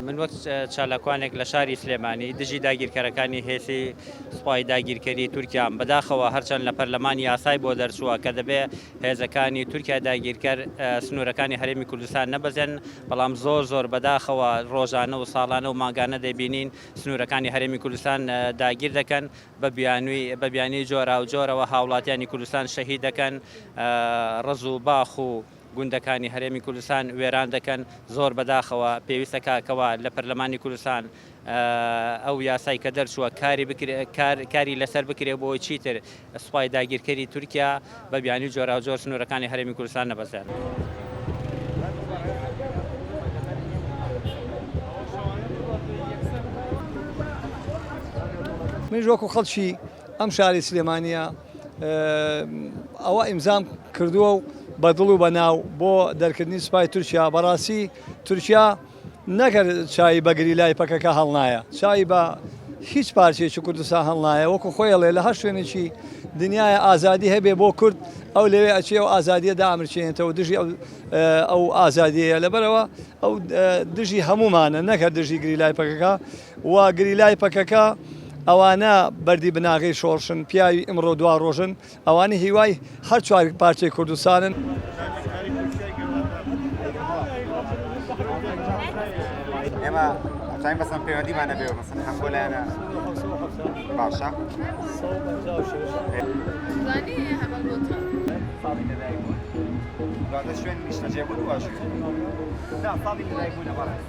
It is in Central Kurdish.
من وەک چالاکوانێک لە شاری سلێمانی دژی داگیرکەرەکانی هێسی سوپای داگیرکەری تورکیا بەداخەوە هەرچەند لە پەرلەمانی یاسای بۆ دەرچووە کە دەبێت هێزەکانی تورکیا داگیرکەر سنوورەکانی هەرێمی کوردستان نەبەزێن، بەڵام زۆر بەداخەوە ڕۆژانە و ساڵانە و ماگانە دەبینین سنوورەکانی هەرێمی کوردستان داگیر دەکەن بە بیانی جۆرا و جۆرەوە هاوڵاتیانی کوردستان شەهید دەکەن، ڕز و باخ و گوندەکانی هەرێمی کوردستان وێران دەکەن. زۆر بەداخەوە پێویستە کاکەوە لە پەرلەمانی کوردستان ئەو یاسای کە دەرچووە کاری لەسەر بکرێ بۆی چیتر سوپای داگیرکەری تورکیا بە بیانی جۆرا و جۆر سنوورەکانی هەرێمی کوردستان نەبەزێن. من وەکو خەڵکی ئەم شاری سلێمانیە ئەوە ئیمزام کردووە و بەدڵ و بەناو بۆ دەرکردنی سوپای تورکیا. بەڕاستی تورکیا نەکرد چای بە گریلای پەکەکە هەڵنایە، چای بە هیچ پارچێکی کوردستان هەڵنایە، وەکو خۆیڵێ لە هەر شوێنێکی دنیای ئازادی هەبێ بۆ کورد ئەو لەوێ ئەچێ و ئازادیە دامرچێنێتەوە دژی ئەو ئازادیەیە. لەبەرەوە ئەو دژی هەمومانە نەکرد دژی گریلای پەکەکە و گریلای پەکەکە ئەوانە بەردی بناغی شۆڕشن، پیاوی ئمڕۆ دوا ڕۆژن، ئەوانە هیوای هەر چوار پارچەی کوردستانن. ئێمە ئەتوانین بەسەن پەیوەندیمانە بێ مەسەن هەم بۆ لایەنە باشە شوێن نیشتەجێبوون واش